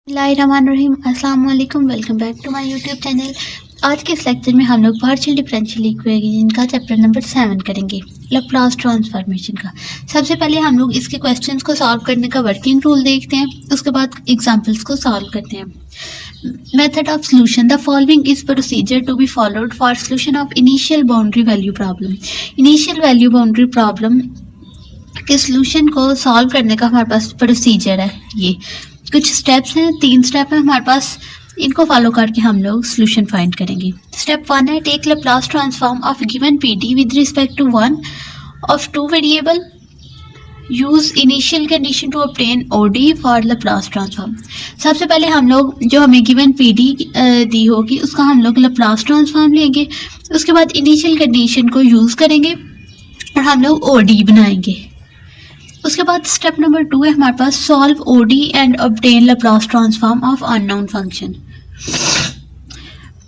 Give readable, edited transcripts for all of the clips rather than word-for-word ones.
बिस्मिल्लाहिर्रहमानिर्रहीम, अस्सलाम वालेकुम। Welcome back to my YouTube channel. आज के इस लेक्चर में हम लोग पार्शियल डिफरेंशियल इक्वेशन का चैप्टर नंबर 7 करेंगे, लैप्लास ट्रांसफॉर्मेशन का। सबसे पहले हम लोग इसके क्वेश्चंस को सॉल्व करने का वर्किंग रूल देखते हैं, उसके बाद एग्जांपल्स को सॉल्व करते हैं। Method of solution, the following is procedure to be followed for solution of initial boundary value problem. Initial value boundary problem के सॉल्यूशन को सॉल्व करने का हमारे पास प्रोसीजर है। ये कुछ स्टेप्स हैं, 3 स्टेप है हमारे पास, इनको फॉलो करके हम लोग सॉल्यूशन फाइंड करेंगे। स्टेप 1 है take Laplace transform of given PD with respect to one of 2 variable, use initial condition to obtain OD for Laplace transform. सबसे पहले हम लोग जो हमें गिवन पीडी दी होगी उसका हम लोग लैप्लास ट्रांसफॉर्म लेंगे, उसके बाद इनिशियल कंडीशन को यूज करेंगे और हम लोग ओडी बनाएंगे। उसके बाद स्टेप नंबर 2 है हमारे पास solve OD and obtain Laplace transform of unknown function.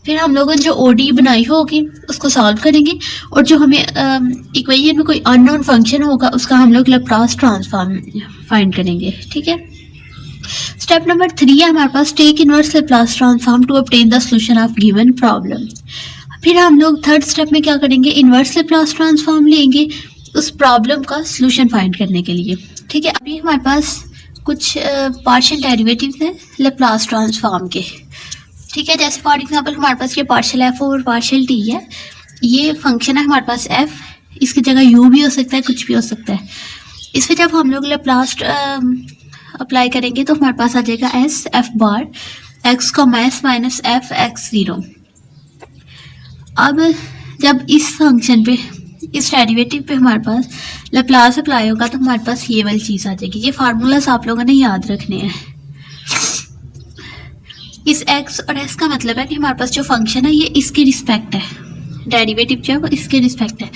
फिर हम लोगों ने जो ओडी बनाई होगी उसको सॉल्व करेंगे और जो हमें इक्वेशन में कोई अननोन फंक्शन होगा उसका हम लोग लैप्लास ट्रांसफॉर्म फाइंड करेंगे। ठीक है। स्टेप नंबर 3 है हमारे पास take inverse Laplace transform to obtain the solution of given problem. फिर हम लोग थर्ड स्टेप में क्या करेंगे, इनवर्स लैप्लास ट्रांसफॉर्म लेंगे उस प्रॉब्लम का सॉल्यूशन फाइंड करने के लिए। ठीक है। अभी हमारे पास कुछ पार्शियल डेरिवेटिव्स हैं लैप्लास ट्रांसफॉर्म के। ठीक है। जैसे फॉर एग्जांपल हमारे पास ये partial F over partial T है, ये फंक्शन है हमारे पास एफ, इसकी जगह यू भी हो सकता है, कुछ भी हो सकता है। इस पर जब हम लोग लैप्लास अप्लाई करेंगे तो हमारे पास आ जाएगा S F bar X comma S minus F x 0। अब जब इस फंक्शन पे, इस डेरिवेटिव पे हमारे पास लैप्लास अप्लाई होगा तो हमारे पास ये वाली चीज़ आ जाएगी। ये फार्मूलास आप लोगों ने याद रखने हैं। इस x और s का मतलब है कि हमारे पास जो फंक्शन है ये इसके रिस्पेक्ट है, डेरिवेटिव जो है वो इसके रिस्पेक्ट है।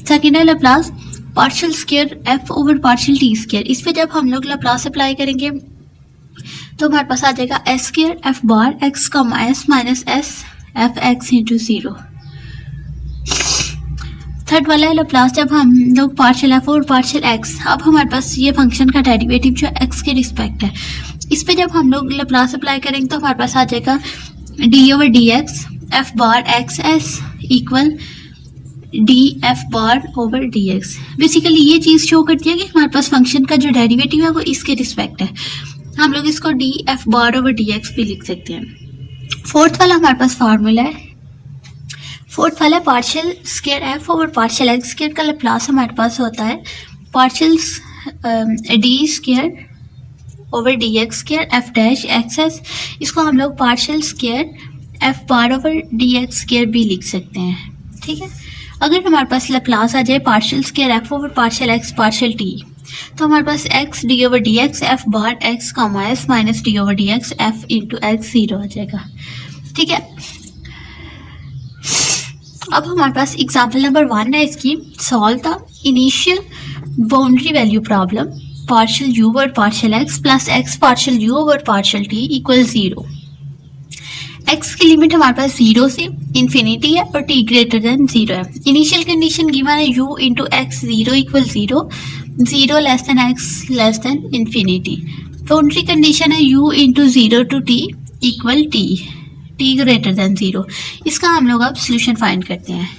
सेकेंड है Laplace partial square f over partial T square. इस पे जब हम लोग लैप्लास अप्लाई करेंगे तो हमारे पास आ जाएगा S square F bar X comma S minus S F x into 0। Third वाला है लैप्लास जब हम लोग पार्शियल एफ और पार्शियल एक्स, अब हमारे पास ये फंक्शन का डेरिवेटिव जो एक्स के रिस्पेक्ट है, इस पे जब हम लोग लैप्लास अप्लाई करेंगे तो हमारे पास आ जाएगा D over D X F bar x S equal D F bar over D x. Basically ये चीज़ शो करती है कि हमारे पास फंक्शन का जो डेरिवेटिव है वो इसके रिस्पेक्ट है। हम लोग इसको D F bar over D x भी लिख सकते हैं। फोर्थ वाला हमारे पास फार्मूला है, फोर्थ वाला partial square F over partial x square का लैप्लास हमारे पास होता है partial D square over D x square F dash x S. इसको हम लोग partial square F bar over D x square भी लिख सकते हैं। ठीक है। अगर हमारे पास लैप्लास आ जाए partial square F over partial X partial T, तो हमारे पास X D over D X F bar X comma S minus D over D X F into X 0 आ जाएगा। ठीक है। अब हमारे पास एग्जाम्पल नंबर 1 है इसकी, solve the initial boundary value problem partial you over partial x plus x partial you over partial T equal 0। X की limit हमारे पास 0 से इन्फिनिटी है और टी ग्रेटर देन 0 है। इनिशियल कंडीशन गिवन है U into X 0 equal 0, 0 less than X less than infinity. Boundary condition है U into 0 to T equal T, T greater than 0। इसका हम लोग अब सॉल्यूशन फाइंड करते हैं।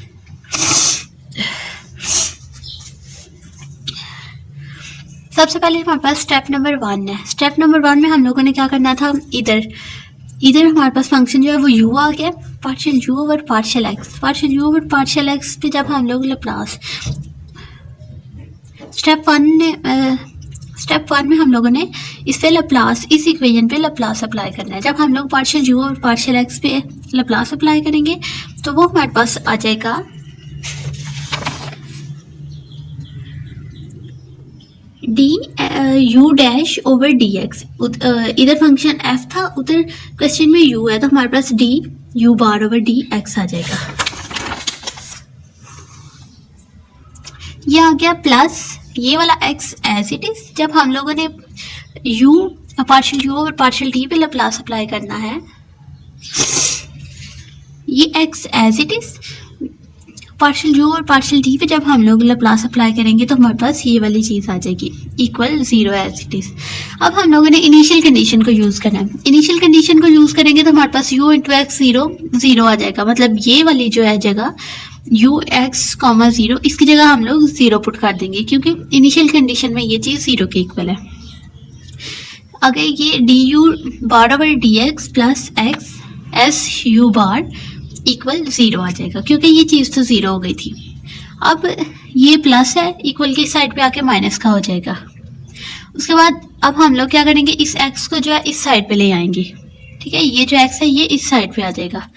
सबसे पहले हमारे पास स्टेप नंबर 1 है। स्टेप नंबर 1 में हम लोगों ने क्या करना था, इधर हमारे पास फंक्शन जो है वो u आ गया, partial u over partial X, partial u over partial X पे जब हम लोग लैप्लास स्टेप 1 में हम लोगों ने इस पे लैप्लास, इस इक्वेशन पे लैप्लास अप्लाई करना है। जब हम लोग पार्शियल यू और पार्शियल एक्स पे लैप्लास अप्लाई करेंगे तो वो हमारे पास आ जाएगा D U dash over D X. इधर फंक्शन एफ था, उधर क्वेश्चन में यू है, तो हमारे पास D U bar over D X आ जाएगा। ये आ गया प्लस ये वाला x एज इट इज। जब हम लोगों ने u पार्शियल u और पार्शियल t पे लैप्लास अप्लाई करना है, ये x as it is partial u और पार्शियल t पे जब हम लोग लैप्लास अप्लाई करेंगे तो हमारे पास ये वाली चीज़ आ जाएगी इक्वल 0 एज इट इज। अब हम लोगों ने इनिशियल कंडीशन को यूज करना है। इनिशियल कंडीशन को यूज करेंगे तो हमारे पास u इंटू एक्स 0 आ जाएगा, मतलब ये वाली जो है जगह u x कॉमा 0 इसकी जगह हम लोग 0 पुट कर देंगे, क्योंकि इनिशियल कंडीशन में ये चीज़ 0 के इक्वल है। अगर ये du bar over dx plus X S u bar equal 0 आ जाएगा, क्योंकि ये चीज़ तो 0 हो गई थी। अब ये प्लस है, इक्वल की साइड पे आके माइनस का हो जाएगा। उसके बाद अब हम लोग क्या करेंगे, इस x को जो है इस साइड पे ले आएंगे, ठीक है। ये जो x है ये इस साइड पे आ जाएगा।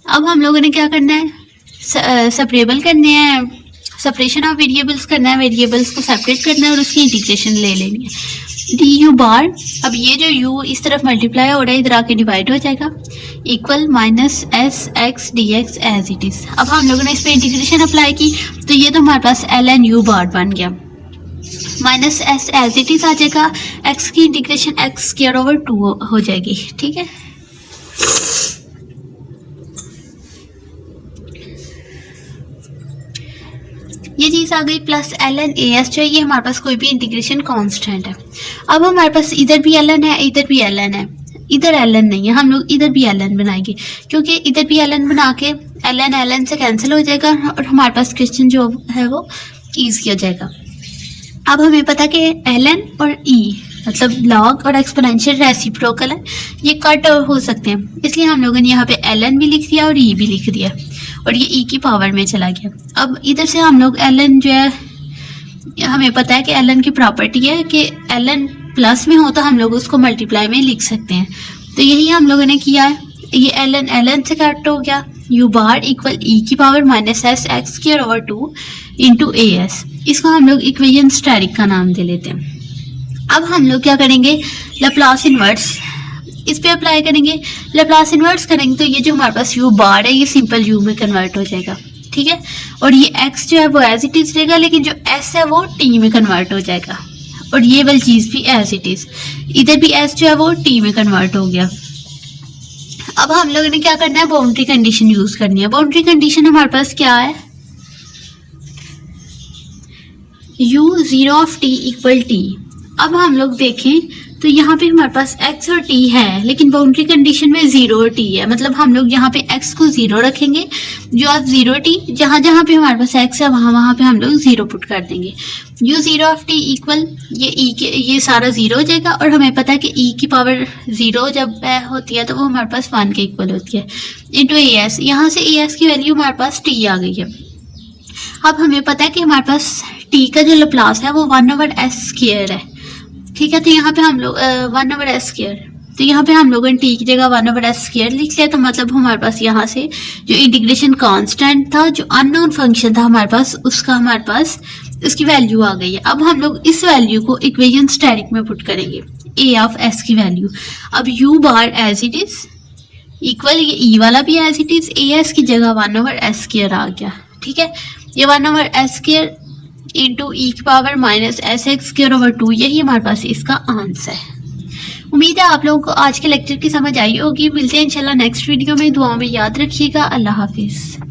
अब हम लोगों ने क्या करना है, सेपरेबल करने हैं, सेपरेशन ऑफ वेरिएबल्स करना है, वेरिएबल्स को सेपरेट करना है और उसकी इंटीग्रेशन ले लेनी है। डी यू बार, अब ये जो u इस तरफ मल्टीप्लाई हो रहा है इधर आके डिवाइड हो जाएगा, equal minus s x d x as it is. अब हम लोगों ने इस पर इंटीग्रेशन अप्लाई की तो ये तो हमारे पास एल एन यू बार बन गया, minus S as it is आ जाएगा, एक्स की इंटीग्रेशन एक्स स्क्वायर ओवर 2 हो जाएगी, ठीक है। ये चीज़ आ गई, plus l n a s जो है ये हमारे पास कोई भी इंटीग्रेशन कांस्टेंट है। अब हमारे पास इधर भी एल एन है, इधर भी एल एन है, इधर एल एन नहीं है, हम लोग इधर भी एल एन बनाएंगे, क्योंकि इधर भी एल एन बना के एल एन से कैंसिल हो जाएगा और हमारे पास क्वेश्चन जो है वो ईजी हो जाएगा। अब हमें पता कि एल एन और ई मतलब लॉग और एक्सपोनेंशियल रेसिप्रोकल है, ये कट हो सकते हैं, इसलिए हम लोगों ने यहाँ पे एल एन भी लिख दिया और ई भी लिख दिया और ये ई की पावर में चला गया। अब इधर से हम लोग एल एन जो है, हमें पता है कि एल एन की प्रॉपर्टी है कि एल एन प्लस में हो तो हम लोग उसको मल्टीप्लाई में लिख सकते हैं, तो यही हम लोगों ने किया है। ये एल एन से कट हो गया, यू बार इक्वल ई की power minus s x square over 2 into A S, इसको हम लोग इक्वेशन स्टेरिक का नाम दे लेते हैं। अब हम लोग क्या करेंगे, लैप्लास इन्वर्स इस पे अप्लाई करेंगे। लैप्लास इन्वर्स करेंगे तो ये जो हमारे पास यू बार है ये सिंपल यू में कन्वर्ट हो जाएगा, ठीक है। और ये एक्स जो है वो एज इट इज रहेगा, लेकिन जो एस है वो टी में कन्वर्ट हो जाएगा और ये वाली चीज़ भी एज इट इज, इधर भी एस जो है वो टी में कन्वर्ट हो गया। अब हम लोगों ने क्या करना है, बाउंड्री कंडीशन यूज करनी है। बाउंड्री कंडीशन हमारे पास क्या है, u 0 of t equal t। अब हम लोग देखें तो यहाँ पे हमारे पास x और t है, लेकिन बाउंड्री कंडीशन में 0 और t है, मतलब हम लोग यहाँ पे x को 0 रखेंगे, जो आप 0 t जहाँ जहाँ पे हमारे पास x है वहाँ वहाँ पे हम लोग 0 पुट कर देंगे। u 0 ऑफ t इक्वल ये सारा 0 हो जाएगा और हमें पता है कि e की पावर 0 जब होती है तो वो हमारे पास 1 के इक्वल होती है, इंटू ए एस। यहाँ से ए एस की वैल्यू हमारे पास t आ गई है। अब हमें पता है कि हमारे पास t का जो लैप्लास है वो 1 ओवर एस स्क्वायर है, ठीक है। तो यहाँ पे हम लोग 1 ओवर एस स्क्वायर, तो यहाँ पे हम लोगों ने टी की जगह 1 ओवर एस स्क्वायर लिख लिया, तो मतलब हमारे पास यहाँ से जो इंटीग्रेशन कांस्टेंट था, जो अननोन फंक्शन था हमारे पास, हमारे पास उसकी वैल्यू आ गई है। अब हम लोग इस वैल्यू को इक्वेशन स्टेरिक में पुट करेंगे, ए ऑफ एस की वैल्यू। अब u bar as it is equal, ये ई वाला भी as it is, a s की जगह 1 ओवर एस स्क्वायर आ गया, ठीक है। ये 1 ओवर एस स्क्वायर इंटू ई की power minus s x square over 2, यही हमारे पास इसका आंसर है। उम्मीद है आप लोगों को आज के लेक्चर की समझ आई होगी। मिलते हैं इंशाल्लाह नेक्स्ट वीडियो में, दुआओं में याद रखिएगा। अल्लाह हाफिज़।